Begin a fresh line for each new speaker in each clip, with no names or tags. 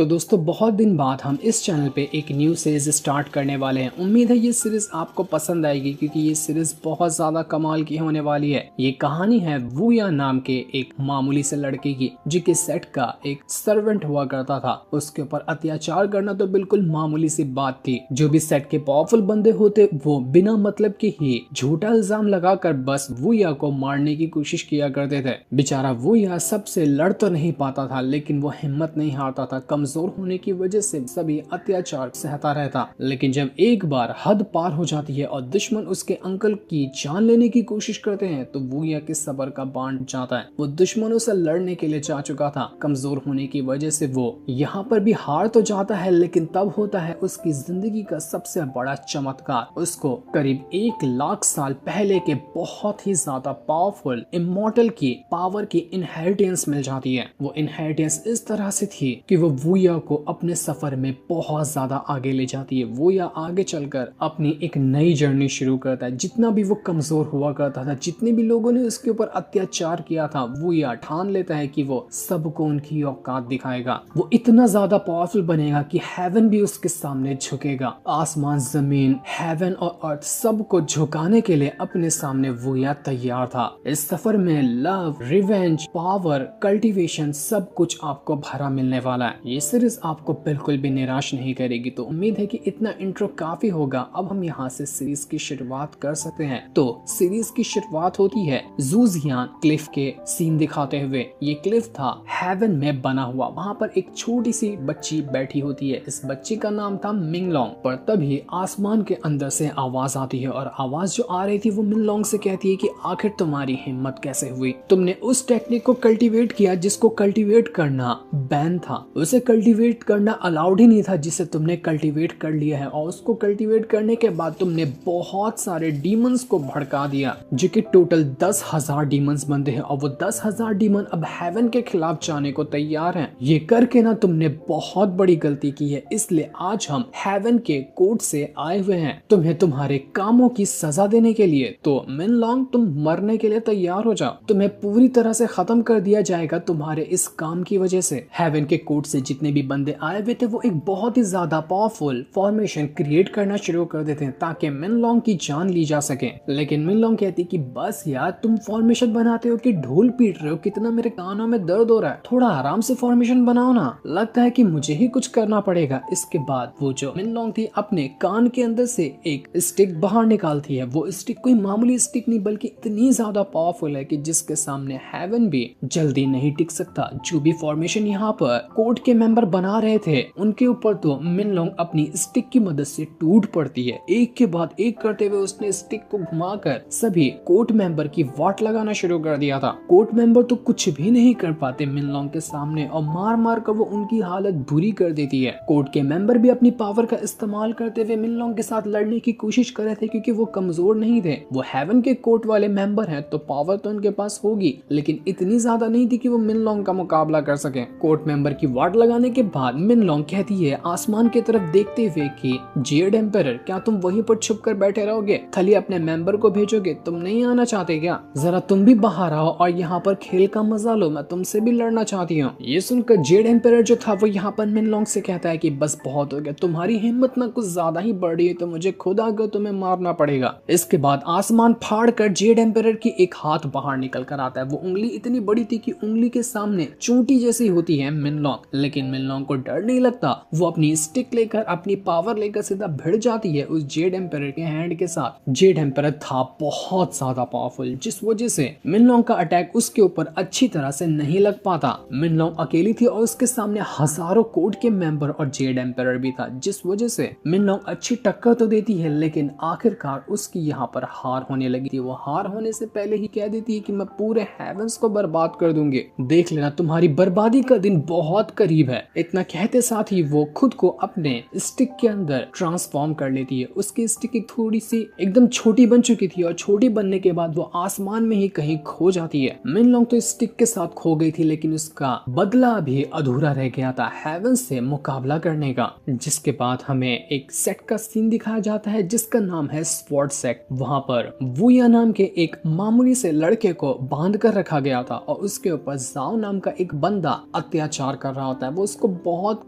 तो दोस्तों बहुत दिन बाद हम इस चैनल पे एक न्यू सीरीज स्टार्ट करने वाले हैं। उम्मीद है ये सीरीज आपको पसंद आएगी क्योंकि ये सीरीज बहुत ज्यादा कमाल की होने वाली है। ये कहानी है वूया नाम के एक मामूली से लड़के की जो कि सेट का एक सर्वेंट हुआ करता था। उसके ऊपर अत्याचार करना तो बिल्कुल मामूली सी बात थी। जो भी सेट के पावरफुल बंदे होते वो बिना मतलब के ही झूठा इल्जाम लगाकर बस वूया को मारने की कोशिश किया करते थे। बेचारा वूया सबसे लड़ तो नहीं पाता था लेकिन वो हिम्मत नहीं हारता था। कमजोर होने की वजह से सभी अत्याचार सहता रहता। लेकिन जब एक बार हद पार हो जाती है और दुश्मन उसके अंकल की जान लेने की कोशिश करते हैं तो वूया के सब्र का बांध जाता है। वो दुश्मनों से लड़ने के लिए जा चुका था। कमजोर होने की वजह से वो यहाँ पर भी हार तो जाता है लेकिन तब होता है उसकी जिंदगी का सबसे बड़ा चमत्कार। उसको करीब 1 लाख साल पहले के बहुत ही ज्यादा पावरफुल इमॉर्टल की पावर की इनहेरिटेंस मिल जाती है। वो इनहेरिटेंस इस तरह से थी कि वो वूया को अपने सफर में बहुत ज्यादा आगे ले जाती है। वूया आगे चलकर अपनी एक नई जर्नी शुरू करता है। जितना भी वो कमजोर हुआ करता था, जितने भी लोगों ने उसके ऊपर अत्याचार किया था, वूया ठान लेता है कि वो सबको उनकी औकात दिखाएगा। वो इतना ज्यादा पावरफुल बनेगा कि हेवन भी उसके सामने झुकेगा। आसमान, जमीन, हेवन और अर्थ सबको झुकाने के लिए अपने सामने वूया तैयार था। इस सफर में लव, रिवेंज, पावर, कल्टीवेशन सब कुछ आपको भरा मिलने वाला है। ये सीरीज आपको बिल्कुल भी निराश नहीं करेगी। तो उम्मीद है कि इतना इंट्रो काफी होगा। अब हम यहाँ से सीरीज की शुरुआत कर सकते हैं। तो सीरीज की शुरुआत होती है जूजियान क्लिफ के सीन दिखाते हुए। ये क्लिफ था हेवन में बना हुआ। वहाँ पर एक छोटी सी बच्ची बैठी होती है। इस बच्ची का नाम था मिंगलोंग। पर तभी आसमान के अंदर से आवाज आती है और आवाज जो आ रही थी वो मिंगलोंग से कहती है कि आखिर तुम्हारी हिम्मत कैसे हुई? तुमने उस टेक्निक को कल्टीवेट किया जिसको कल्टीवेट करना बैन था। उसे कल्टीवेट करना अलाउड ही नहीं था जिसे तुमने कल्टीवेट कर लिया है। और उसको कल्टीवेट करने के बाद तुमने बहुत सारे डीमंस को भड़का दिया जो कि टोटल 10,000 डीमंस बनते हैं। और वो 10,000 डीमन अब हेवन के खिलाफ जाने को तैयार हैं। ये करके ना तुमने बहुत बड़ी गलती की है। इसलिए आज हम हेवन के कोर्ट से आए हुए हैं तुम्हें तुम्हारे कामों की सजा देने के लिए। तो मिनलोंग तुम मरने के लिए तैयार हो जाओ। तुम्हें पूरी तरह से खत्म कर दिया जाएगा तुम्हारे इस काम की वजह से। हेवन के कोर्ट से जितने भी बंदे आए हुए थे वो एक बहुत ही ज्यादा पावरफुल फॉर्मेशन क्रिएट करना शुरू कर देते हैं ताकि मिनलोंग की जान ली जा सके। लेकिन मिनलोंग कहती कि बस यार तुम फॉर्मेशन बनाते हो कि ढोल पीट रहे हो? कितना मेरे कानों में दर्द हो रहा है। थोड़ा आराम से फॉर्मेशन बनाओ ना। लगता है कि मुझे ही कुछ करना पड़ेगा। इसके बाद वो जो मिनलोंग थी अपने कान के अंदर से एक स्टिक बाहर निकालती है। वो स्टिक कोई मामूली स्टिक नहीं बल्कि इतनी ज्यादा पावरफुल है कि जिसके सामने हेवन भी जल्दी नहीं टिक सकता। जो भी फॉर्मेशन यहाँ पर कोर्ट के मेंबर बना रहे थे उनके ऊपर तो मिनलोंग अपनी स्टिक की मदद से टूट पड़ती है। एक के बाद एक करते हुए उसने स्टिक को घुमाकर सभी कोर्ट मेंबर की वाट लगाना शुरू कर दिया था। कोर्ट मेंबर तो कुछ भी नहीं कर पाते मिनलोंग के सामने और मार मार कर वो उनकी हालत बुरी कर देती है। कोर्ट के मेंबर भी अपनी पावर का इस्तेमाल करते हुए मिनलोंग के साथ लड़ने की कोशिश कर रहे थे क्योंकि वो कमजोर नहीं थे। वो हेवन के कोर्ट वाले मेंबर हैं तो पावर तो उनके पास होगी लेकिन इतनी ज्यादा नहीं थी कि वो मिनलोंग का मुकाबला कर सके। कोर्ट मेंबर की वाट लगाने के बाद मिनलोंग कहती है आसमान की तरफ देखते हुए कि जेड एम्परर क्या तुम वहीं पर छुप कर बैठे रहोगे? खाली अपने मेंबर को भेजोगे? तुम नहीं आना चाहते क्या? जरा तुम भी बाहर आओ और यहाँ पर खेल का मजा लो। मैं तुमसे भी लड़ना चाहती हूँ। ये सुनकर जेड एम्परर जो था वो यहाँ पर मिनलोंग से कहता है कि बस बहुत हो गया। तुम्हारी हिम्मत ना कुछ ज्यादा ही बढ़ रही है तो मुझे खुद आकर तुम्हें मारना पड़ेगा। इसके बाद आसमान फाड़ कर जेड एम्परर की एक हाथ बाहर निकल कर आता है। वो उंगली इतनी बड़ी थी कि उंगली के सामने चोटी जैसी होती है मिनलोंग। लेकिन मिनलोंग को डर नहीं लगता। वो अपनी स्टिक लेकर अपनी पावर लेकर सीधा भिड़ जाती है उस जेड एम्परर के हैंड के साथ। जेड एम्परर था बहुत ज्यादा पावरफुल जिस वजह से मिनलोंग का अटैक उसके ऊपर अच्छी तरह से नहीं लग पाता। मिनलोंग अकेली थी और उसके सामने हजारों कोर्ट के मेंबर और जेड एम्परर भी था जिस वजह से मिनलोंग अच्छी टक्कर तो देती है लेकिन आखिरकार उसकी यहाँ पर हार होने लगी थी। वो हार होने से पहले ही कह देती है कि मैं पूरे हेवंस को बर्बाद कर दूंगी। देख लेना तुम्हारी बर्बादी का दिन बहुत करीब है। इतना कहते साथ ही वो खुद को अपने स्टिक के अंदर ट्रांसफॉर्म कर लेती है। उसकी स्टिक एक थोड़ी सी एकदम छोटी बन चुकी थी और छोटी बनने के बाद वो आसमान में ही कहीं खो जाती है। मिनलोंग तो स्टिक के साथ खो गई थी लेकिन उसका बदला भी अधूरा रह गया था हेवन से मुकाबला करने का। जिसके बाद हमें एक सेट का सीन दिखाया जाता है जिसका नाम है स्वॉर्ड सेट। वहाँ पर वूया नाम के एक मामूली से लड़के को बांध कर रखा गया था और उसके ऊपर जाओ नाम का एक बंदा अत्याचार कर रहा होता है। वो उसको बहुत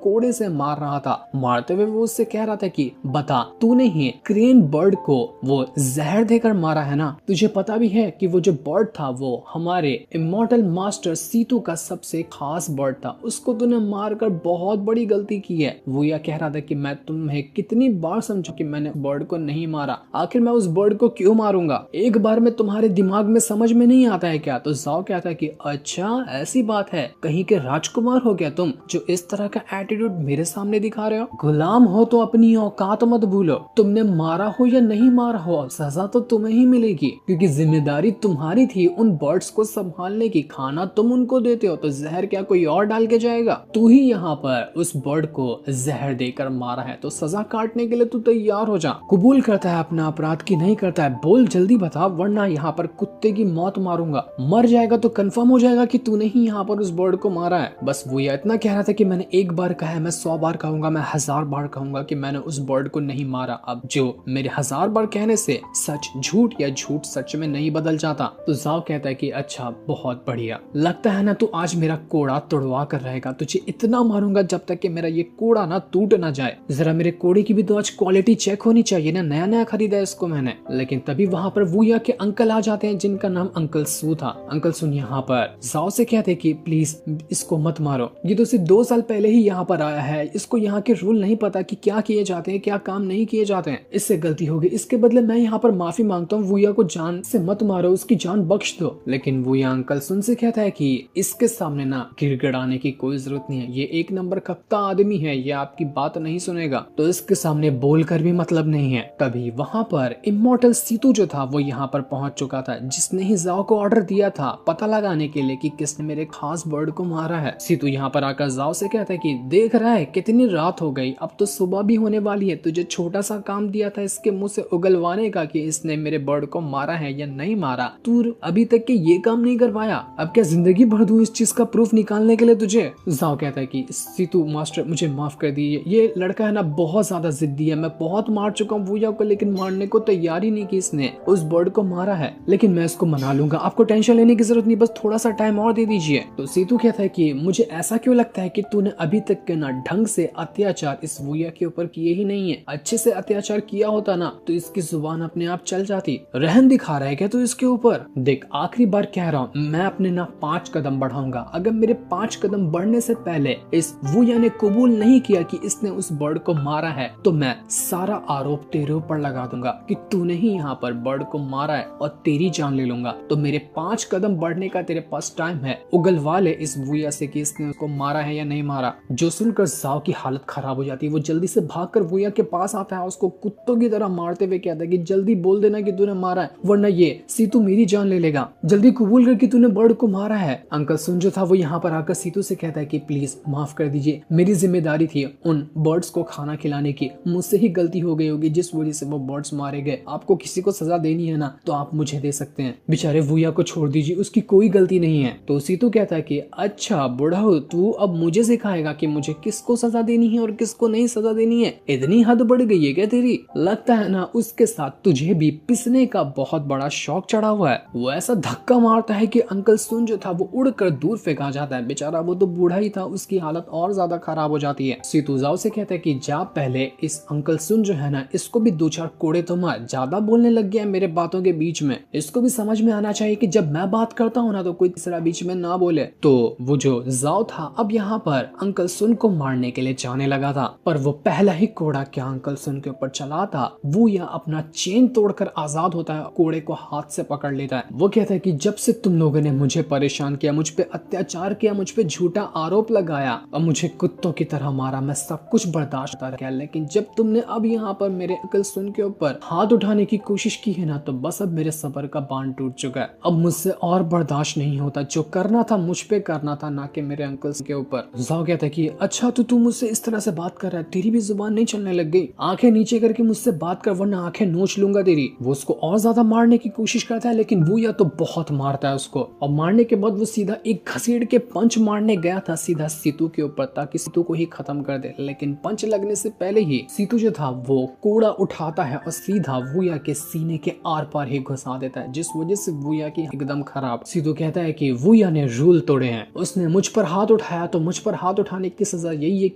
कोड़े से मार रहा था। मारते हुए वो उससे कह रहा था कि बता, तूने ही क्रेन बर्ड को वो जहर देकर मारा है ना? तुझे पता भी है कि वो जो बर्ड था वो हमारे इमॉर्टल मास्टर सीतू का सबसे खास बर्ड था, उसको तूने मारकर बहुत बड़ी गलती की है। वो यह कह रहा था कि मैं तुम्हें कितनी बार समझू कि मैंने बर्ड को नहीं मारा, आखिर मैं उस बर्ड को क्यों मारूंगा? एक बार में तुम्हारे दिमाग में समझ में नहीं आता है क्या? तो जाओ कहता है कि अच्छा ऐसी बात है, कहीं के राजकुमार हो क्या तुम जो इस तरह का एटीट्यूड मेरे सामने दिखा रहे हो? गुलाम हो तो अपनी औकात मत भूलो। तुमने मारा हो या नहीं मारा हो, सजा तो तुम्हें ही मिलेगी, क्योंकि जिम्मेदारी तुम्हारी थी उन बर्ड्स को संभालने की। खाना तुम उनको देते हो तो जहर क्या कोई और डाल के जाएगा? तू ही यहाँ पर उस बर्ड को जहर देकर मारा है, तो सजा काटने के लिए तू तैयार हो जा। कबूल करता है अपना अपराध की नहीं करता है? बोल जल्दी बता, वरना यहाँ पर कुत्ते की मौत मारूंगा। मर जाएगा तो कंफर्म हो जाएगा कि तूने ही यहाँ पर उस बर्ड को मारा है। बस वो यह इतना कह रहा था कि मैंने एक बार कहा है, मैं 100 बार कहूंगा, मैं 1000 बार कहूंगा कि मैंने उस बर्ड को नहीं मारा। अब जो मेरे 1000 बार कहने से सच झूठ या झूठ सच में नहीं बदल जाता। तो जाओ कहता है कि अच्छा बहुत बढ़िया, लगता है ना तू आज मेरा कोड़ा तोड़वा कर रहेगा। तुझे इतना मारूंगा जब तक कि मेरा ये कोड़ा ना टूट ना जाए। जरा मेरे कोड़े की भी तो आज क्वालिटी चेक होनी चाहिए ना, नया नया खरीदा है इसको मैंने। लेकिन तभी वहां पर वूया के अंकल आ जाते हैं जिनका नाम अंकल सू था। अंकल सुन यहाँ पर जाओ से कहते कि प्लीज इसको मत मारो, ये तो सिर्फ 2 साल पहले ही यहाँ पर आया है, इसको यहाँ के रूल नहीं पता कि क्या किए जाते हैं क्या काम नहीं किए जाते हैं। इससे गलती होगी, इसके बदले मैं यहाँ पर माफी मांगता हूँ। वूया को जान से मत मारो, उसकी जान बख्श दो। लेकिन वूया अंकल सुन से कहता है कि इसके सामने ना गिड़गिड़ाने की कोई जरूरत नहीं है, ये एक नंबर कक्का आदमी है, ये आपकी बात नहीं सुनेगा, तो इसके सामने बोलकर भी मतलब नहीं है। तभी वहां पर इमॉर्टल सीतू जो था वो यहाँ पर पहुंच चुका था, जिसने ही जाओ को ऑर्डर दिया था पता लगाने के लिए कि किसने मेरे खास बर्ड को मारा है। सीतू यहाँ पर आकर जाओ से कहता है कि देख रहा है कितनी रात हो गई, अब तो सुबह भी होने वाली है, तुझे छोटा सा काम दिया था इसके मुंह से उगलवाने का कि इसने मेरे बर्ड को मारा है या नहीं मारा, तू अभी तक के ये काम नहीं करवाया, अब क्या जिंदगी भर दूं इस चीज का प्रूफ निकालने के लिए तुझे? जाओ कहता है कि सीतू मास्टर मुझे माफ कर दीजिए, ये लड़का है ना बहुत ज्यादा जिद्दी है, मैं बहुत मार चुका हूँ वूया को, लेकिन मारने को तैयार ही नहीं कि इसने उस बर्ड को मारा है, लेकिन मैं इसको मना लूंगा, आपको टेंशन लेने की जरूरत नहीं, बस थोड़ा सा टाइम और दे दीजिए। तो सीतू कहता है कि मुझे ऐसा क्यों लगता है कि तूने अभी तक के ना ढंग से अत्याचार इस वूया के ऊपर किए ही नहीं है, अच्छे से अत्याचार किया होता ना तो इसकी जुबान अपने आप चल जाती। रहम दिखा रहा है क्या तू इसके ऊपर? देख आखिरी बार कह रहा हूँ, मैं अपने ना 5 कदम बढ़ाऊंगा, अगर मेरे 5 कदम बढ़ने से पहले इस वूया ने कबूल नहीं किया कि इसने उस बर्ड को मारा है तो मैं सारा आरोप तेरे ऊपर लगा दूंगा कि तूने ही यहाँ पर बर्ड को मारा है और तेरी जान ले लूंगा। तो मेरे 5 कदम बढ़ने का तेरे पास टाइम है, उगलवा ले इस वूया से कि इसने उसको मारा है या नहीं मारा। जो सुनकर जाओ की हालत खराब हो जाती है, वो जल्दी से भागकर वूया के पास आता है, उसको कुत्तों की तरह मारते हुए कहता है कि जल्दी बोल देना कि तूने मारा है, वरना ये सीतू मेरी जान ले लेगा, जल्दी कबूल कर कि तूने बर्ड को मारा है। अंकल सुन जो था वो यहाँ पर आकर सीतू से कहता है कि प्लीज माफ कर दीजिए, मेरी जिम्मेदारी थी उन बर्ड्स को खाना खिलाने की, मुझसे ही गलती हो गई होगी जिस वजह से वो बर्ड्स मारे गए, आपको किसी को सजा देनी है ना तो आप मुझे दे सकते हैं, बेचारे वूया को छोड़ दीजिए, उसकी कोई गलती नहीं है। तो सीतू कहता है कि अच्छा बुढ़ाऊ, तू अब मुझे सिखाएगा कि मुझे किसको सजा देनी है और किसको नहीं सजा देनी है, इतनी हद बढ़ गई है क्या तेरी? लगता है ना उसके साथ तुझे भी पिसने का बहुत बड़ा शौक चढ़ा हुआ है। वो ऐसा धक्का मारता है कि अंकल सुन जो था वो उड़कर दूर फेंका जाता है, बेचारा वो तो बूढ़ा ही था, उसकी हालत और ज्यादा खराब हो जाती है। सीतू जाओ से कहता है कि जा पहले इस अंकल सुन जो है ना इसको भी 2-4 कोड़े तो मार, ज्यादा बोलने लग गया मेरे बातों के बीच में, इसको भी समझ में आना चाहिए कि जब मैं बात करता हूँ ना तो कोई तीसरा बीच में ना बोले। तो वो जो जाओ था अब यहाँ पर अंकल सुन को मारने के लिए जाने लगा था, पर वो पहला ही कोड़ा क्या अंकल सुन के ऊपर चला था, वो या अपना चेन तोड़कर आजाद होता है, कोड़े को हाथ से पकड़ लेता है। वो कहता है कि जब से तुम लोगों ने मुझे परेशान किया, मुझ पे अत्याचार किया, मुझ पे झूठा आरोप लगाया और मुझे कुत्तों की तरह मारा, मैं सब कुछ बर्दाश्त कर किया, लेकिन जब तुमने अब यहाँ पर मेरे अंकल सुन के ऊपर हाथ उठाने की कोशिश की है ना तो बस अब मेरे सब्र का बांध टूट चुका है, अब मुझसे और बर्दाश्त नहीं होता, जो करना था मुझ पे करना था ना कि मेरे अंकल के ऊपर। जाओ कहता है कि अच्छा तो तू मुझसे इस तरह से बात कर रहा है, तेरी भी जुबान नहीं चलने लग गई, आंखें नीचे करके मुझसे बात कर वरना आंखें नोच लूंगा तेरी। वो उसको और ज्यादा मारने की कोशिश करता है लेकिन वो या तो बहुत मारता है उसको, और मारने के बाद वो सीधा एक घसीट के पंच मारने गया था सीधा सीतू के ऊपर ताकि सीतू को ही खत्म कर दे, लेकिन पंच लगने से पहले ही सीतू जो था वो कोड़ा उठाता है और सीधा वूया के सीने के आर पार ही घुसा देता है, जिस वजह से वूया की एकदम खराब। सीतू कहता है कि वूया ने रूल तोड़े हैं, उसने मुझ पर हाथ उठाया तो मुझ पर हाथ उठाने की सजा यही है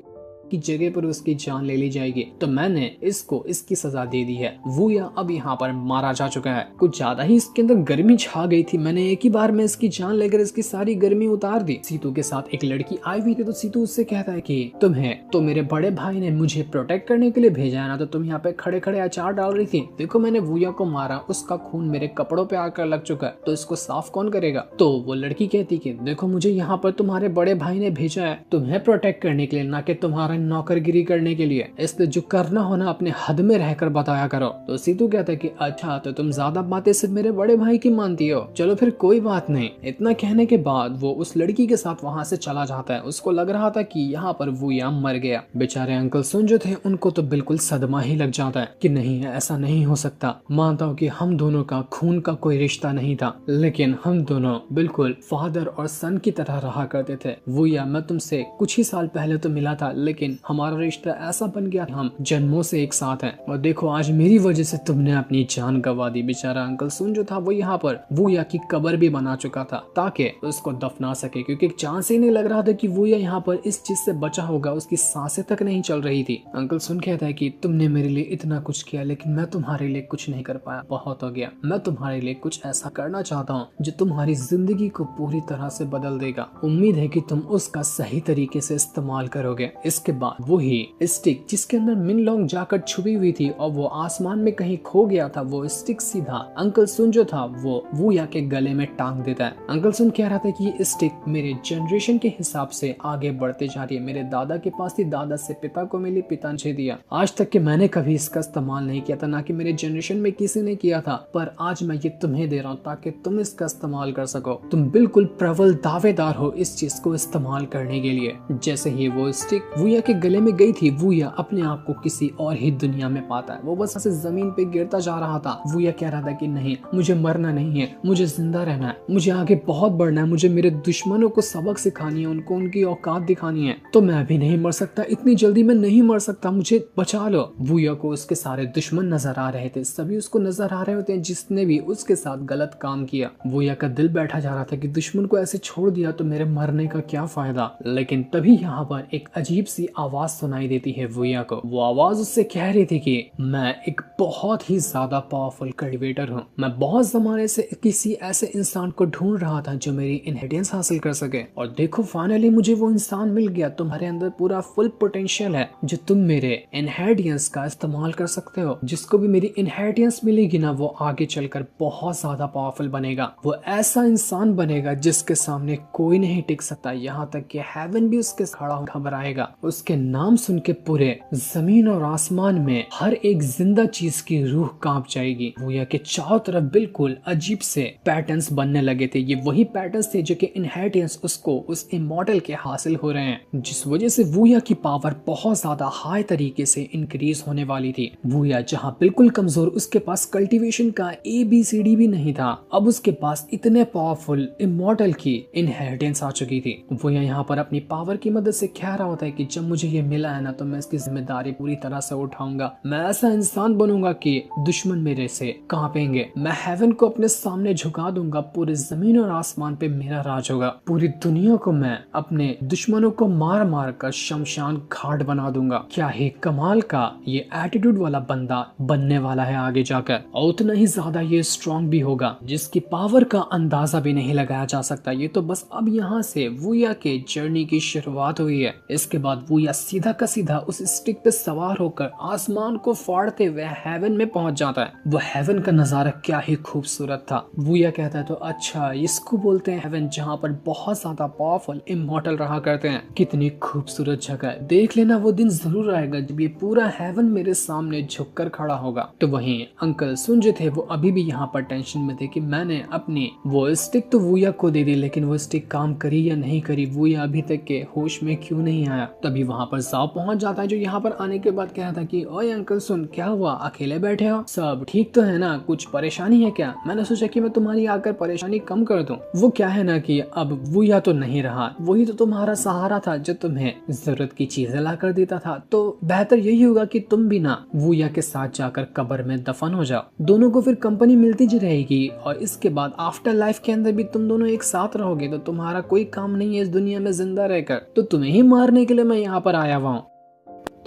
की जगह पर उसकी जान ले ली जाएगी, तो मैंने इसको इसकी सजा दे दी है। वूया अब यहाँ पर मारा जा चुका है। कुछ ज्यादा ही इसके अंदर गर्मी छा गई थी, मैंने एक ही बार में इसकी जान लेकर इसकी सारी गर्मी उतार दी। सीतू के साथ एक लड़की आई हुई थी, तो सीतू उससे कहता है कि तुम्हें तो मेरे बड़े भाई ने मुझे प्रोटेक्ट करने के लिए भेजा है ना, तो तुम यहाँ पे खड़े खड़े अचार डाल रही थी। देखो मैंने वूया को मारा, उसका खून मेरे कपड़ों पे आकर लग चुका है, तो इसको साफ कौन करेगा। तो वो लड़की कहती कि देखो मुझे यहाँ पर तुम्हारे बड़े भाई ने भेजा है तुम्हें प्रोटेक्ट करने के लिए, ना कि तुम्हारा नौकरगिरी करने के लिए, इसलिए जो करना हो ना अपने हद में रहकर बताया करो। तो सीतू कहता है कि अच्छा तो तुम ज्यादा बातें सिर्फ मेरे बड़े भाई की मानती हो, चलो फिर कोई बात नहीं। इतना कहने के बाद वो उस लड़की के साथ वहाँ से चला जाता है। उसको लग रहा था कि यहाँ पर वूया मर गया। बेचारे अंकल सुन जो थे उनको तो बिल्कुल सदमा ही लग जाता है कि नहीं ऐसा नहीं हो सकता। मानता हूँ कि हम दोनों का खून का कोई रिश्ता नहीं था, लेकिन हम दोनों बिल्कुल फादर और सन की तरह रहा करते थे। वूया मैं तुमसे कुछ ही साल पहले तो मिला था, लेकिन हमारा रिश्ता ऐसा बन गया हम जन्मों से एक साथ हैं, और देखो आज मेरी वजह से तुमने अपनी जान गंवा दी। बेचारा अंकल सुन जो था वो यहाँ पर वूया की कब्र भी बना चुका था ताकि उसको दफना सके, क्योंकि चांस ही नहीं लग रहा था कि वूया यहाँ पर इस चीज से बचा होगा। उसकी सांसें तक नहीं चल रही थी। अंकल सुन कहता है कि तुमने मेरे लिए इतना कुछ किया, लेकिन मैं तुम्हारे लिए कुछ नहीं कर पाया, बहुत हो गया। मैं तुम्हारे लिए कुछ ऐसा करना चाहता हूँ जो तुम्हारी जिंदगी को पूरी तरह से बदल देगा। उम्मीद है कि तुम उसका सही तरीके से इस्तेमाल करोगे। इसके बाद वही स्टिक जिसके अंदर मिनलोंग जाकर छुपी हुई थी और वो आसमान में कहीं खो गया था, वो स्टिक सीधा अंकल सुन जो था वो वूया के गले में टांग देता है। अंकल सुन कह रहा था कि ये स्टिक मेरे जनरेशन के हिसाब से आगे बढ़ते जा रही है। मेरे दादा के पास थी, दादा से पिता को मिली, पिता ने दिया। आज तक के मैंने कभी इसका इस्तेमाल नहीं किया था, ना कि मेरे जनरेशन में किसी ने किया था, पर आज मैं ये तुम्हें दे रहा हूँ ताकि तुम इसका इस्तेमाल कर सको। तुम बिल्कुल प्रबल दावेदार हो इस चीज को इस्तेमाल करने के लिए। जैसे ही वो स्टिक वूया के गले में गई थी, वूया अपने आप को किसी और ही दुनिया में पाता है। वो बस ऐसे जमीन पे गिरता जा रहा था। वूया कह रहा था कि नहीं मुझे मरना नहीं है, मुझे जिंदा रहना है, मुझे आगे बहुत बढ़ना है, मुझे मेरे दुश्मनों को सबक सिखानी है, उनको उनकी औकात दिखानी है। तो मैं भी नहीं मर सकता, इतनी जल्दी मैं नहीं मर सकता, मुझे बचा लो। वूया को उसके सारे दुश्मन नजर आ रहे थे, सभी उसको नजर आ रहे होते हैं जिसने भी उसके साथ गलत काम किया। वूया का दिल बैठा जा रहा था कि दुश्मन को ऐसे छोड़ दिया तो मेरे मरने का क्या फायदा। लेकिन तभी यहाँ पर एक अजीब सी आवाज सुनाई देती है वूया को। वो आवाज उससे कह रही थी कि मैं एक बहुत ही ज्यादा पावरफुल कल्टिवेटर हूँ। मैं बहुत जमाने से किसी ऐसे इंसान को ढूंढ रहा था जो मेरी इनहेरिटेंस हासिल कर सके, और देखो फाइनली मुझे वो इंसान मिल गया। तुम्हारे अंदर पूरा फुल पोटेंशियल है जो तुम मेरे इनहेरिटेंस का इस्तेमाल कर सकते हो। जिसको भी मेरी इनहेरिटेंस मिलेगी ना, वो आगे चलकर बहुत ज्यादा पावरफुल बनेगा। वो ऐसा इंसान बनेगा जिसके सामने कोई नहीं टिक सकता, यहाँ तक कि हेवन भी उसके खड़ा घबराएगा। उसके नाम सुन के पूरे जमीन और आसमान में हर एक जिंदा चीज की रूह कांप जाएगी। वूया के चारों तरफ बिल्कुल अजीब से पैटर्न्स बनने लगे थे। ये वही पैटर्न्स थे जो कि इनहेरिटेंस उसको उस इमॉर्टल के हासिल हो रहे हैं, जिस वजह से वूया की पावर बहुत ज्यादा हाई तरीके से इंक्रीज होने वाली थी। वूया जहाँ बिल्कुल कमजोर, उसके पास कल्टीवेशन का ABCD भी नहीं था, अब उसके पास इतने पावरफुल इमॉर्टल की इनहेरिटेंस आ चुकी थी। वूया यहाँ पर अपनी पावर की मदद से कह रहा होता है कि जब मुझे ये मिला है ना, तो मैं इसकी जिम्मेदारी पूरी तरह से उठाऊंगा। मैं ऐसा इंसान बनूंगा कि दुश्मन मेरे से कांपेंगे। मैं हेवन को अपने सामने झुका दूंगा, पूरे जमीन और आसमान पे मेरा राज होगा। पूरी दुनिया को मैं अपने दुश्मनों को मार मार कर शमशान घाट बना दूंगा। क्या ही कमाल का ये एटीट्यूड वाला बंदा बनने वाला है आगे जाकर, और उतना ही ज्यादा ये स्ट्रॉन्ग भी होगा जिसकी पावर का अंदाजा भी नहीं लगाया जा सकता। ये तो बस अब यहाँ से वूया के जर्नी की शुरुआत हुई है। इसके बाद वूया सीधा का सीधा उस स्टिक पे सवार होकर आसमान को फाड़ते हुए हेवन में पहुंच जाता है। वो हेवन का नजारा क्या ही खूबसूरत था। वूया कहता है तो अच्छा इसको बोलते हैं हेवन, जहाँ पर बहुत ज्यादा पावरफुल इमॉर्टल रहा करते हैं। कितनी खूबसूरत जगह है, देख लेना वो दिन जरूर आएगा जब ये पूरा हेवन मेरे सामने झुककर खड़ा होगा। तो वहीं अंकल सुन जो थे वो अभी भी यहाँ पर टेंशन में थे कि मैंने अपनी वो स्टिक तो वूया को दे दी, लेकिन वो स्टिक काम करी या नहीं करी, वूया अभी तक के होश में क्यों नहीं आया। तभी वहाँ पर जाओ पहुंच जाता है, जो यहाँ पर आने के बाद कहा था कि ओए अंकल सुन, क्या हुआ, अकेले बैठे हो, सब ठीक तो है ना, कुछ परेशानी है क्या? मैंने सोचा कि मैं तुम्हारी आकर परेशानी कम कर दूं। वो क्या है ना कि अब वूया तो नहीं रहा, वही तो तुम्हारा सहारा था जो तुम्हें जरूरत की चीजें ला कर देता था। तो बेहतर यही होगा कि तुम भी ना वूया के साथ जाकर कब्र में दफन हो जाओ। दोनों को फिर कंपनी मिलती जी रहेगी, और इसके बाद आफ्टर लाइफ के अंदर भी तुम दोनों एक साथ रहोगे। तो तुम्हारा कोई काम नहीं है इस दुनिया में जिंदा रहकर, तो तुम्हें ही मारने के लिए मैं यहाँ पर आया हुआ हूँ।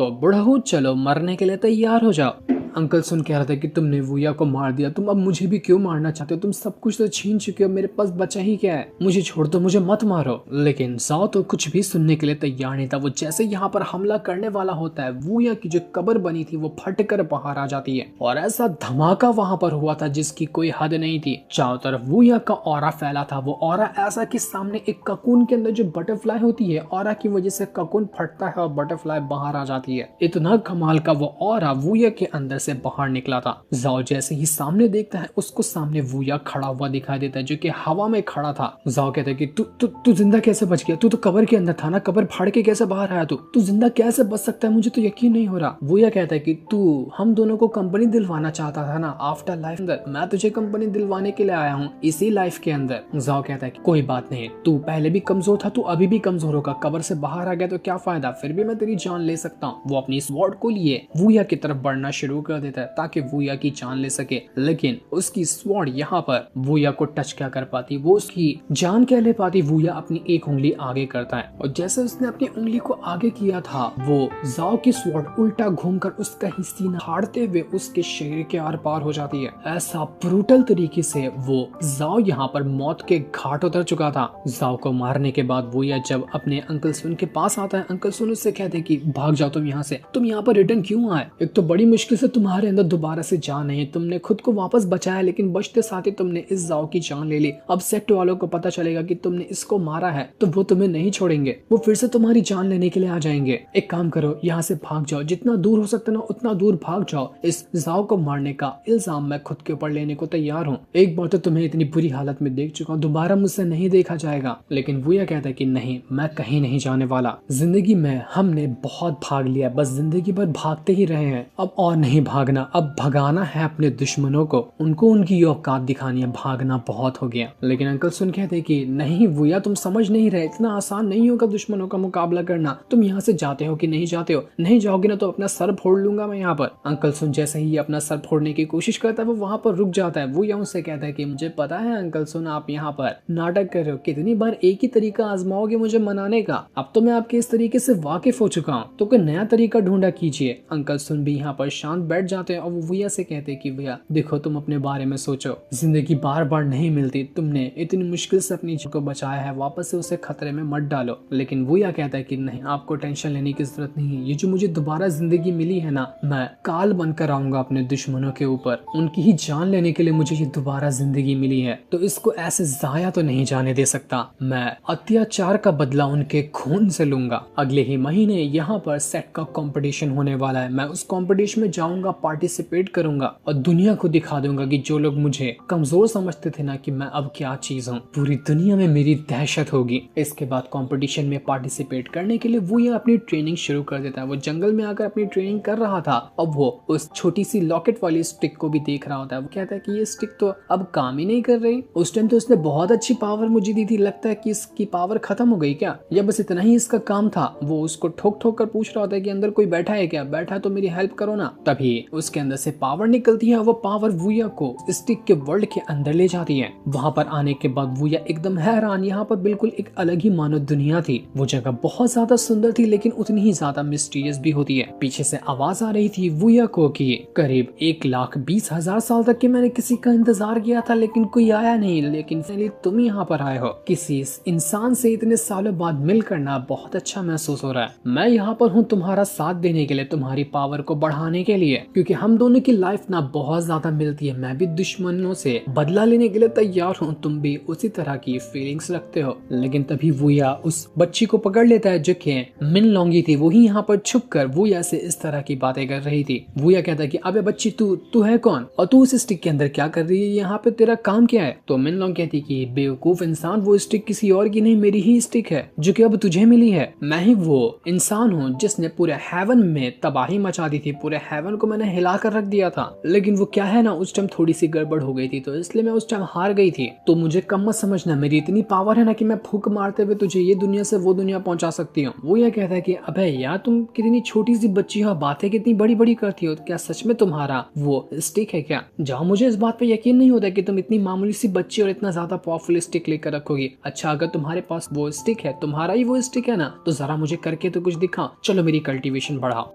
तो बुढ़ऊ चलो मरने के लिए तैयार हो जाओ। अंकल सुन कह रहा था कि तुमने वूया को मार दिया, तुम अब मुझे भी क्यों मारना चाहते हो, तुम सब कुछ तो छीन चुके हो, मेरे पास बचा ही क्या है, मुझे छोड़ दो, मुझे मत मारो। लेकिन जाओ तो कुछ भी सुनने के लिए तैयार नहीं था। वो जैसे यहाँ पर हमला करने वाला होता है, वूया की जो कब्र बनी थी वो फट कर बाहर आ जाती है और ऐसा धमाका वहां पर हुआ था जिसकी कोई हद नहीं थी। चारों तरफ वूया का ऑरा फैला था। वो ऑरा ऐसा कि सामने एक ककून के अंदर जो बटरफ्लाई होती है, ऑरा की वजह से ककून फटता है और बटरफ्लाई बाहर आ जाती है। इतना कमाल का वो ऑरा वूया के अंदर से बाहर निकला था। जाओ जैसे ही सामने देखता है, उसको सामने वूया खड़ा हुआ दिखाई देता है जो कि हवा में खड़ा था। जाओ कहता है कि तू जिंदा कैसे बच गया, तू तो कब्र के अंदर था ना, कब्र फाड़ के कैसे बाहर आया, तू जिंदा कैसे बच सकता है, मुझे तो यकीन नहीं हो रहा। वूया कहता है कि तू हम दोनों को कंपनी दिलवाना चाहता था ना आफ्टर लाइफ अंदर, मैं तुझे कंपनी दिलवाने के लिए आया हूँ इसी लाइफ के अंदर। जाओ कहता है कि कोई बात नहीं, तू पहले भी कमजोर था, तू अभी भी कमजोर होगा, कब्र से बाहर आ गया तो क्या फायदा, फिर भी मैं तेरी जान ले सकता हूँ। वो अपनी स्वॉर्ड को लिए वूया की तरफ बढ़ना शुरू कर देता है ताकि वूया की जान ले सके, लेकिन उसकी स्वॉर्ड यहाँ पर वूया को टच क्या कर पाती, वो उसकी जान क्या ले पाती। वूया अपनी एक उंगली आगे करता है और जैसे उसने अपनी उंगली को आगे किया था, वो जाओ की स्वॉर्ड उल्टा घूमकर उसका ही सीना फाड़ते हुए उसके शरीर के आर पार हो जाती है। ऐसा ब्रूटल तरीके से वो जाओ यहाँ पर मौत के घाट उतर चुका था। जाओ को मारने के बाद वूया जब अपने अंकल सुन के पास आता है, अंकल सुन उससे कहते हैं कि भाग जाओ तुम यहाँ से, तुम यहाँ पर रिटर्न क्यों आए, एक तो बड़ी मुश्किल से तुम्हारे अंदर दोबारा से जान नहीं, तुमने खुद को वापस बचाया लेकिन बचते साथ ही तुमने इस जाओ की जान ले ली। अब सेक्ट वालों को पता चलेगा कि तुमने इसको मारा है तो वो तुम्हें नहीं छोड़ेंगे, वो फिर से तुम्हारी जान लेने के लिए आ जाएंगे। एक काम करो, यहाँ से भाग जाओ, जितना दूर हो सकता है ना उतना दूर भाग जाओ, इस जाओ को मारने का इल्जाम मैं खुद के ऊपर लेने को तैयार हूँ। एक बार तो तुम्हें इतनी बुरी हालत में देख चुका हूँ, दोबारा मुझसे नहीं देखा जाएगा। लेकिन वो यह कहता है कि नहीं, मैं कहीं नहीं जाने वाला, जिंदगी में हमने बहुत भाग लिया, बस जिंदगी भर भागते ही रहे हैं, अब और नहीं भागना, अब भगाना है अपने दुश्मनों को, उनको उनकी औकात दिखानी है, भागना बहुत हो गया। लेकिन अंकल सुन कहते कि नहीं वूया, तुम समझ नहीं रहे, इतना आसान नहीं होगा दुश्मनों का मुकाबला करना, तुम यहाँ से जाते हो कि नहीं जाते हो, नहीं जाओगे ना तो अपना सर फोड़ लूंगा मैं यहाँ पर। अंकल सुन जैसे ही अपना सर फोड़ने की कोशिश करता है वो वहाँ पर रुक जाता है। वो यहाँ उससे कहता है कि मुझे पता है अंकल सुन, आप यहाँ पर नाटक कर रहे हो, कितनी बार एक ही तरीका आजमाओगे मुझे मनाने का, अब तो मैं आपके इस तरीके से वाकिफ हो चुका हूँ, तो कोई नया तरीका ढूंढा कीजिए। अंकल सुन भी यहाँ पर शांत बैठ जाते हैं और वो भैया से कहते हैं कि भैया देखो, तुम अपने बारे में सोचो, जिंदगी बार बार नहीं मिलती, तुमने इतनी मुश्किल से अपनी जान को बचाया है, वापस से उसे खतरे में मत डालो। लेकिन वो यह कहता है कि नहीं, आपको टेंशन लेने की जरूरत नहीं है, ये जो मुझे दोबारा जिंदगी मिली है ना, मैं काल बनकर आऊंगा अपने दुश्मनों के ऊपर, उनकी ही जान लेने के लिए मुझे ये दोबारा जिंदगी मिली है, तो इसको ऐसे जाया तो नहीं जाने दे सकता, मैं अत्याचार का बदला उनके खून से लूंगा। अगले ही महीने यहाँ पर सेट का कंपटीशन होने वाला है, मैं उस कंपटीशन में जाऊंगा, पार्टिसिपेट करूंगा और दुनिया को दिखा दूंगा कि जो लोग मुझे कमजोर समझते थे ना कि मैं अब क्या चीज हूँ, पूरी दुनिया में मेरी दहशत होगी। इसके बाद कंपटीशन में पार्टिसिपेट करने के लिए वो ये अपनी ट्रेनिंग शुरू कर देता है। वो जंगल में आकर अपनी ट्रेनिंग कर रहा था, अब वो उस छोटी सी लॉकेट वाली स्टिक को भी देख रहा होता है। वो कहता है कि ये स्टिक तो अब काम ही नहीं कर रही, उस टाइम तो उसने बहुत अच्छी पावर मुझे दी थी, लगता है कि इसकी पावर खत्म हो गई क्या, या बस इतना ही इसका काम था। वो उसको ठोक ठोक कर पूछ रहा होता है कि अंदर कोई बैठा है क्या, बैठा है तो मेरी हेल्प करो ना। तभी उसके अंदर से पावर निकलती है, वो पावर वूया को स्टिक के वर्ल्ड के अंदर ले जाती है। वहां पर आने के बाद वूया एकदम हैरान, यहाँ पर बिल्कुल एक अलग ही मानव दुनिया थी। वो जगह बहुत ज्यादा सुंदर थी लेकिन उतनी ही ज्यादा मिस्टीरियस भी होती है। पीछे से आवाज आ रही थी वूया को कि करीब 1,20,000 साल तक के मैंने किसी का इंतजार किया था लेकिन कोई आया नहीं, लेकिन तुम यहाँ पर आए हो, किसी इंसान से इतने सालों बाद मिल करना बहुत अच्छा महसूस हो रहा है। मैं यहाँ पर हूँ तुम्हारा साथ देने के लिए, तुम्हारी पावर को बढ़ाने के लिए, क्योंकि हम दोनों की लाइफ ना बहुत ज्यादा मिलती है, मैं भी दुश्मनों से बदला लेने के लिए तैयार हूँ, तुम भी उसी तरह की फीलिंग्स रखते हो। लेकिन तभी वूया उस बच्ची को पकड़ लेता है जो कि मिन लोंगी थी, वही यहाँ पर छुप कर वूया से इस तरह की बातें कर रही थी। वूया कहता है कि अबे बच्ची, तू है कौन और तू उस स्टिक के अंदर क्या कर रही है, यहाँ पे तेरा काम क्या है। तो मिन लोंग कहती कि बेवकूफ इंसान, वो स्टिक किसी और की नहीं, मेरी ही स्टिक है जो कि अब तुझे मिली है। मैं ही वो इंसान हूँ जिसने पूरे हेवन में तबाही मचा दी थी, पूरे हेवन को मैंने हिला कर रख दिया था। लेकिन वो क्या है ना, उस टाइम थोड़ी सी गड़बड़ हो गई थी तो इसलिए मैं उस टाइम हार गई थी। तो मुझे कम मत समझना, मेरी इतनी पावर है ना कि मैं फूंक मारते हुए तुझे ये दुनिया से वो दुनिया पहुंचा सकती हूँ। वो ये कहता है कि अबे यार, तुम कितनी छोटी सी बच्ची हो, बातें कितनी बड़ी बड़ी करती हो, क्या सच में तुम्हारा वो स्टिक है क्या। जाओ, मुझे इस बात पे यकीन नहीं होता कि तुम इतनी मामूली सी बच्ची और इतना ज्यादा पावरफुल स्टिक लेकर रखोगी। अच्छा, अगर तुम्हारे पास वो स्टिक है, तुम्हारा ही वो स्टिक है ना, तो जरा मुझे करके तो कुछ दिखाओ, चलो मेरी कल्टीवेशन बढ़ाओ।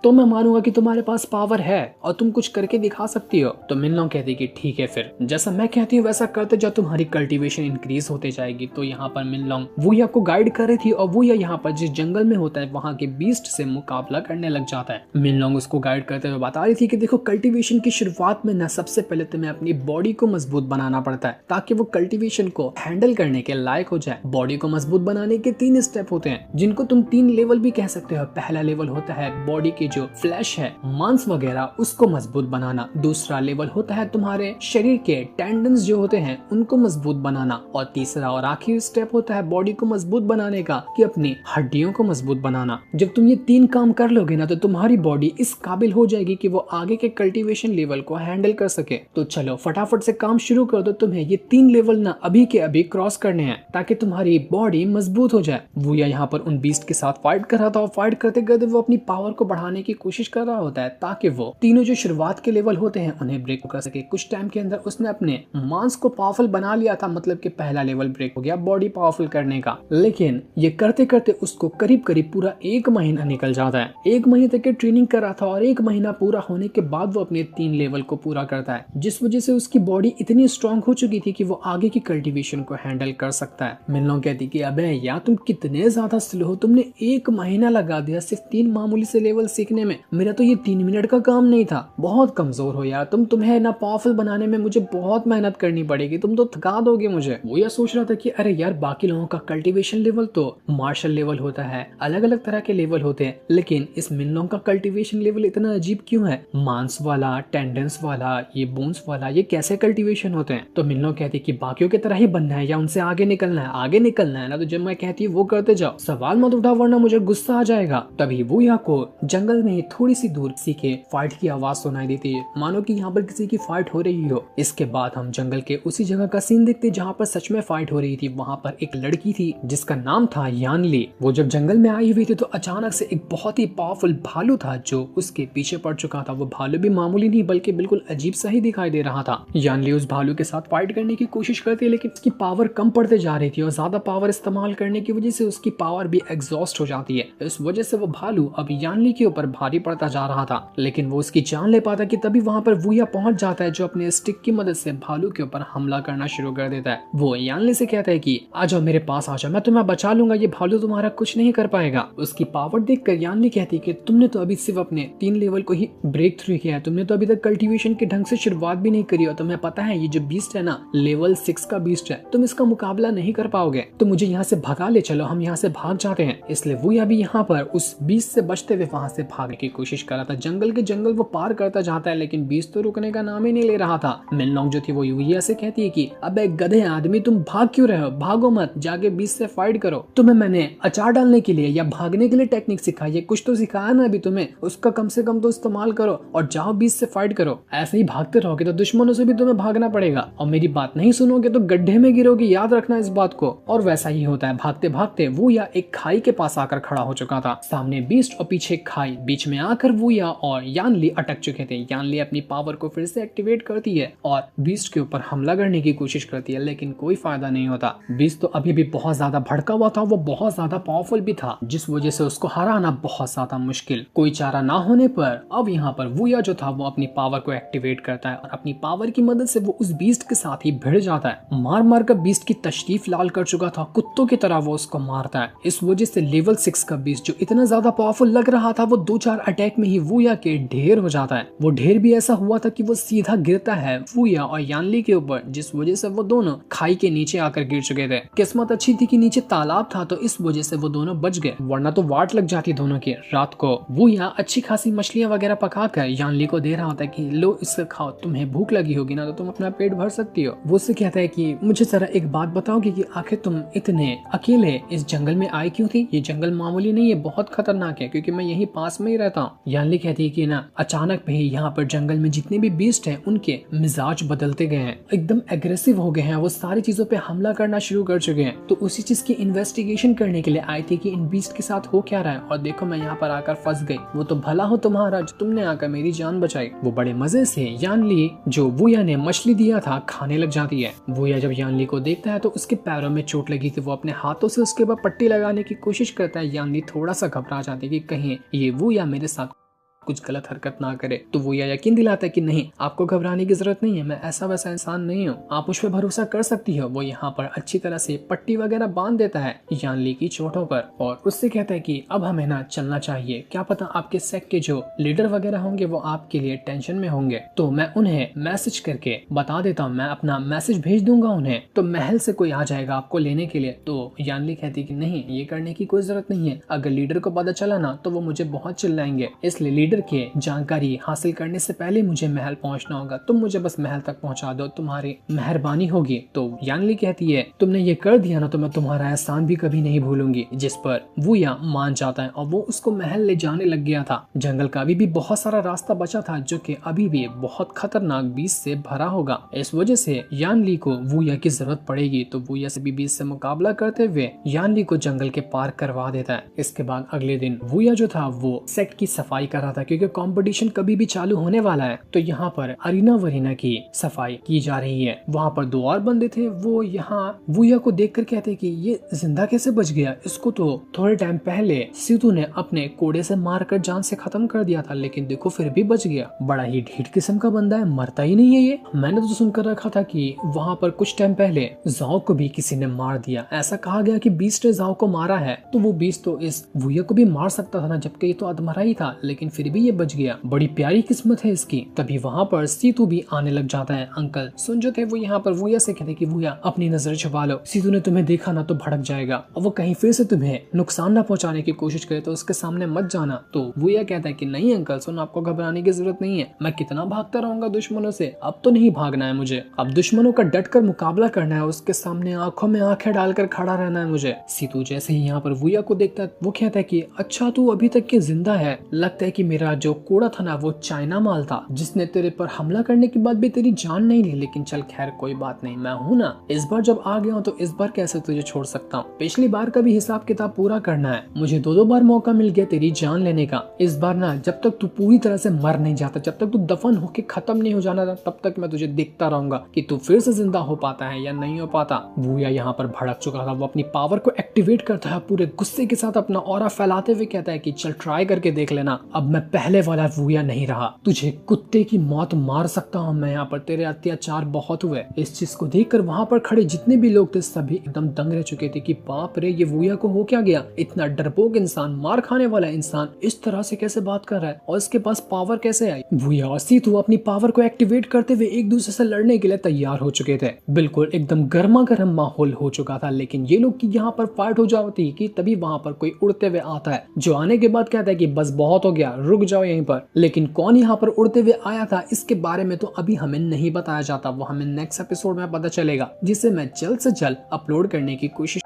तो मैं मानूंगा कि तुम्हारे पास पावर है और तुम कुछ करके दिखा सकती हो। तो मिनलोंग कहती कि ठीक है, फिर जैसा मैं कहती हूँ वैसा करते जाओ, तुम्हारी कल्टीवेशन इंक्रीज होते जाएगी। तो यहाँ पर मिनलोंग वूया को गाइड कर रही थी और वूया यहाँ पर जिस जंगल में होता है वहाँ के बीस्ट से मुकाबला करने लग जाता है। मिनलोंग उसको गाइड करते हुए बता रही थी कि देखो, कल्टीवेशन की शुरुआत में ना सबसे पहले तुम्हें अपनी बॉडी को मजबूत बनाना पड़ता है ताकि वो कल्टीवेशन को हैंडल करने के लायक हो जाए। बॉडी को मजबूत बनाने के 3 स्टेप होते हैं जिनको तुम 3 लेवल भी कह सकते हो। पहला लेवल होता है बॉडी की जो फ्लैश है, मांस वगैरह, उसको मजबूत बनाना। दूसरा लेवल होता है तुम्हारे शरीर के टेंडन्स जो होते हैं उनको मजबूत बनाना। और तीसरा और आखिरी स्टेप होता है बॉडी को मजबूत बनाने का कि अपनी हड्डियों को मजबूत बनाना। जब तुम ये 3 काम कर लोगे ना तो तुम्हारी बॉडी इस काबिल हो जाएगी कि वो आगे के कल्टीवेशन लेवल को हैंडल कर सके। तो चलो फटाफट से काम शुरू कर दो, तुम्हें ये 3 लेवल ना अभी के अभी क्रॉस करने हैं ताकि तुम्हारी बॉडी मजबूत हो जाए। वूया यहाँ पर उन बीस्ट के साथ फाइट कर रहा था और फाइट करते करते वो अपनी पावर को बढ़ाने की कोशिश कर रहा होता है ताकि वो तीनों जो शुरुआत के लेवल होते हैं उन्हें ब्रेक कर सके। कुछ टाइम के अंदर उसने अपने मांस को पावरफुल बना लिया था, मतलब कि पहला लेवल ब्रेक हो गया बॉडी पावरफुल करने का। लेकिन ये करते करते उसको करीब करीब पूरा 1 महीना निकल जाता है। 1 महीने तक की ट्रेनिंग कर रहा था और 1 महीना पूरा होने के बाद वो अपने 3 लेवल को पूरा करता है, जिस वजह से उसकी बॉडी इतनी स्ट्रांग हो चुकी थी कि वो आगे की कल्टीवेशन को हैंडल कर सकता है। मिनलोंग कहती कि अबे यार, तुम कितने ज्यादा स्लो हो, तुमने 1 महीना लगा दिया सिर्फ 3 मामूली से लेवल सीखने में। मेरा तो ये 3 मिनट का काम नहीं था। बहुत कमजोर हो यार तुम्हें ना पावरफुल बनाने में मुझे बहुत मेहनत करनी पड़ेगी, तुम तो थका दोगे मुझे। वो यह सोच रहा था कि अरे यार, बाकी लोगों का कल्टीवेशन लेवल तो मार्शल लेवल होता है, अलग अलग तरह के लेवल होते हैं, लेकिन इस मिनलोंग का कल्टीवेशन लेवल इतना अजीब क्यों है? मांस वाला, टेंडेंस वाला, ये बोन्स वाला, ये कैसे कल्टीवेशन होते हैं? तो मिनलोंग कहती कि बाकियों की तरह ही बनना है या उनसे आगे निकलना है? आगे निकलना है ना तो जब मैं कहती हूँ वो करते जाओ, सवाल मत उठाओ वरना मुझे गुस्सा आ जाएगा। तभी वूया को जंगल में ही थोड़ी सी दूर किसी के फाइट की आवाज सुनाई देती है, मानो कि यहाँ पर किसी की फाइट हो रही हो। इसके बाद हम जंगल के उसी जगह का सीन देखते जहाँ पर सच में फाइट हो रही थी। वहाँ पर एक लड़की थी जिसका नाम था यानली। वो जब जंगल में आई हुई थी तो अचानक से एक बहुत ही पावरफुल भालू था जो उसके पीछे पड़ चुका था। वो भालू भी मामूली नहीं बल्कि बिल्कुल अजीब सा ही दिखाई दे रहा था। यानली उस भालू के साथ फाइट करने की कोशिश करती है लेकिन उसकी पावर कम पड़ते जा रही थी और ज्यादा पावर इस्तेमाल करने की वजह से उसकी पावर भी एग्जॉस्ट हो जाती है। इस वजह से वो भालू अब यानली के ऊपर भारी पड़ता जा रहा था, लेकिन वो उसकी जान ले पाता कि तभी वहाँ पर वूया पहुंच जाता है जो अपने स्टिक की मदद से भालू के ऊपर हमला करना शुरू कर देता है। वो यानली से कहता है कि आ जाओ मेरे पास आ जाओ, मैं तुम्हें बचा लूंगा, ये भालू तुम्हारा कुछ नहीं कर पाएगा। उसकी पावर देखकर यानली कहती है कि तुमने तो अभी सिर्फ अपने 3 लेवल को ही ब्रेक थ्रू किया है, तुमने तो अभी तक कल्टीवेशन के ढंग से शुरुआत भी नहीं करी और तुम्हें पता है ये जो बीस्ट है ना, लेवल 6 का बीस्ट है, तुम इसका मुकाबला नहीं कर पाओगे, तो मुझे यहाँ से भगा ले चलो, हम यहाँ से भाग जाते हैं। इसलिए वो अभी यहाँ पर उस बीस्ट से बचते हुए वहां से भागने की कोशिश कर रहा था। जंगल के जंगल वो पार करता जाता है लेकिन बीस्ट तो रुकने का नाम ही नहीं ले रहा था। मिनलोंग जो थी वो वूया से कहती है कि अबे गधे आदमी, तुम भाग क्यों रहे हो? भागो मत, जाके बीस्ट से फाइट करो। तुम्हें मैंने अचार डालने के लिए या भागने के लिए टेक्निक सिखाई है, कुछ तो सिखाया ना अभी तुम्हें, उसका कम से कम तो इस्तेमाल करो और जाओ बीस्ट से फाइट करो। ऐसे ही भागते रहोगे तो दुश्मनों से भी तुम्हें भागना पड़ेगा और मेरी बात नहीं सुनोगे तो गड्ढे में गिरोगे, याद रखना इस बात को। और वैसा ही होता है। भागते भागते वूया एक खाई के पास आकर खड़ा हो चुका था। सामने बीस्ट और पीछे खाई, बीच में आकर वूया और यानली अटक चुके थे। यानली अपनी पावर को फिर से एक्टिवेट करती है और बीस्ट के ऊपर हमला करने की कोशिश करती है लेकिन कोई फायदा नहीं होता। बीस्ट तो अभी भी बहुत ज्यादा भड़का हुआ था, वो बहुत ज्यादा पावरफुल भी था जिस वजह से उसको हराना बहुत ज्यादा मुश्किल। कोई चारा ना होने पर अब यहाँ पर वूया जो था वो अपनी पावर को एक्टिवेट करता है और अपनी पावर की मदद से वो उस बीस्ट के साथ ही भिड़ जाता है। मार मार कर बीस्ट की तशरीफ लाल कर चुका था, कुत्तों की तरह वो उसको मारता है। इस वजह से लेवल 6 का बीस्ट जो इतना ज्यादा पावरफुल लग रहा था वो 2-4 अटैक में ही वूया के ढेर हो जाता है। वो ढेर भी ऐसा हुआ था कि वो सीधा गिरता है वूया और यानली के ऊपर, जिस वजह से वो दोनों खाई के नीचे आकर गिर चुके थे। किस्मत अच्छी थी कि नीचे तालाब था तो इस वजह से वो दोनों बच गए, वरना तो वाट लग जाती दोनों की। रात को वूया अच्छी खासी मछलियां वगैरह पकाकर यानली को दे रहा होता है कि लो इससे खाओ, तुम्हें भूख लगी होगी ना तो तुम अपना पेट भर सकती हो। वो उससे कहता है कि मुझे जरा एक बात बताओगे कि आखिर तुम इतने अकेले इस जंगल में आए क्यों थी? ये जंगल मामूली नहीं है, बहुत खतरनाक है क्योंकि मैं यहीं पास में ही रहता हूँ। यानली कहती है कि ना अचानक में ही यहाँ पर जंगल में जितने भी बीस्ट हैं उनके मिजाज बदलते गए हैं, एकदम एग्रेसिव हो गए हैं, वो सारी चीजों पे हमला करना शुरू कर चुके हैं। तो उसी चीज की इन्वेस्टिगेशन करने के लिए आई थी कि इन बीस्ट के साथ हो क्या रहा है। और देखो मैं यहाँ पर आकर फंस गई, वो तो भला हो तुम्हारा जो तुमने आकर मेरी जान बचाई। वो बड़े मजे से यानली जो वूया ने मछली दिया था खाने लग जाती है। वूया जब यानली को देखता है तो उसके पैरों में चोट लगी थी, वो अपने हाथों से उसके ऊपर पट्टी लगाने की कोशिश करता है। यानली थोड़ा सा घबरा जाती है कि कहीं ये वूया मेरे साथ कुछ गलत हरकत ना करे। तो वो यकीन दिलाता है कि नहीं, आपको घबराने की जरूरत नहीं है, मैं ऐसा वैसा इंसान नहीं हूँ, आप उस पर भरोसा कर सकती हो। वो यहाँ पर अच्छी तरह से पट्टी वगैरह बांध देता है यानली की चोटों पर और उससे कहता है कि अब हमें ना चलना चाहिए, क्या पता आपके सेक्ट के जो लीडर वगैरह होंगे वो आपके लिए टेंशन में होंगे, तो मैं उन्हें मैसेज करके बता देता हूँ, मैं अपना मैसेज भेज दूंगा उन्हें, तो महल से कोई आ जाएगा आपको लेने के लिए। तो यानली कहती है कि नहीं, ये करने की कोई जरूरत नहीं है, अगर लीडर को पता चला ना तो वो मुझे बहुत चिल्लाएंगे, इसलिए लीडर के जानकारी हासिल करने से पहले मुझे महल पहुंचना होगा, तुम मुझे बस महल तक पहुंचा दो, तुम्हारी मेहरबानी होगी। तो यानली कहती है तुमने ये कर दिया ना तो मैं तुम्हारा एहसान भी कभी नहीं भूलूंगी, जिस पर वूया मान जाता है और वो उसको महल ले जाने लग गया था। जंगल का अभी भी बहुत सारा रास्ता बचा था जो कि अभी भी बहुत खतरनाक बीस्ट से भरा होगा, इस वजह से यानली को वूया की जरूरत पड़ेगी। तो वूया से भी बीस्ट से मुकाबला करते हुए यानली को जंगल के पार करवा देता है। इसके बाद अगले दिन वूया जो था वो सेक्ट की सफाई कर रहा था क्योंकि कंपटीशन कभी भी चालू होने वाला है। तो यहाँ पर अरीना वरीना की सफाई की जा रही है। वहाँ पर 2 और बंदे थे, वो यहाँ वूया को देखकर कहते कि ये जिंदा कैसे बच गया, इसको तो थोड़े टाइम पहले सीतू ने अपने कोड़े से मारकर जान से खत्म कर दिया था, लेकिन देखो फिर भी बच गया, बड़ा ही ढीठ किस्म का बंदा है, मरता ही नहीं है ये। मैंने तो सुनकर रखा था कि वहाँ पर कुछ टाइम पहले जाओ को भी किसी ने मार दिया, ऐसा कहा गया कि बीस्ट ने जाओ को मारा है, तो वो बीस्ट तो इस वूया को भी मार सकता था ना, जबकि ये तो अधमरा ही था, लेकिन फिर भी ये बच गया, बड़ी प्यारी किस्मत है इसकी। तभी वहाँ पर सीतू भी आने लग जाता है। अंकल सुन जो थे वो यहाँ पर वूया से कहते कि वूया अपनी नजर छुपा लो, सीतू ने तुम्हें देखा ना तो भड़क जाएगा और वो कहीं फिर से तुम्हें नुकसान न पहुंचाने की कोशिश करे तो उसके सामने मत जाना। तो वूया कहता है कि नहीं अंकल सुन, आपको घबराने की जरूरत नहीं है, मैं कितना भागता रहूंगा दुश्मनों से, अब तो नहीं भागना है मुझे, अब दुश्मनों का डट कर मुकाबला करना है, उसके सामने आंखों में आंखें डालकर खड़ा रहना है मुझे। सीतू जैसे ही यहाँ पर वूया को देखता है वो कहता है कि अच्छा तू अभी तक के जिंदा है, लगता है कि मेरा जो कोड़ा था ना वो चाइना माल था जिसने तेरे पर हमला करने के बाद भी तेरी जान नहीं ली, लेकिन चल खैर कोई बात नहीं, मैं हूं ना, इस बार जब आ गया हूं तो इस बार कैसे तुझे छोड़ सकता हूँ, पिछली बार का भी हिसाब किताब पूरा करना है, मुझे 2 बार मौका मिल गया तेरी जान लेने का, इस बार ना जब तक तू पूरी तरह से मर नहीं जाता, जब तक तू दफन होके खत्म नहीं हो जाना तब तक मैं तुझे देखता रहूंगा कि तू फिर से जिंदा हो पाता है या नहीं हो पाता। वूया यहाँ पर भड़क चुका था, वो अपनी पावर को एक्टिवेट करता है, पूरे गुस्से के साथ अपना ऑरा फैलाते हुए कहता है कि चल ट्राई करके देख लेना, अब मैं पहले वाला वूया नहीं रहा, तुझे कुत्ते की मौत मार सकता हूँ मैं, यहाँ पर तेरे अत्याचार बहुत हुए। इस चीज को देखकर वहाँ पर खड़े जितने भी लोग थे सभी एकदम दंग रह चुके थे कि बाप रे ये वूया को हो क्या गया, इतना डरपोक इंसान, मार खाने वाला इंसान इस तरह से कैसे बात कर रहा है और इसके पास पावर कैसे आई। वूया और सीतू अपनी पावर को एक्टिवेट करते हुए एक दूसरे से लड़ने के लिए तैयार हो चुके थे, बिल्कुल एकदम गर्मा गर्म माहौल हो चुका था। लेकिन ये लोग की यहाँ पर फाइट हो जाती कि तभी वहाँ पर कोई उड़ते हुए आता है जो आने के बाद कहता है कि बस बहुत हो गया, रुक जाओ यहीं पर। लेकिन कौन यहाँ पर उड़ते हुए आया था इसके बारे में तो अभी हमें नहीं बताया जाता, वो हमें नेक्स्ट एपिसोड में पता चलेगा, जिसे मैं जल्द से जल्द अपलोड करने की कोशिश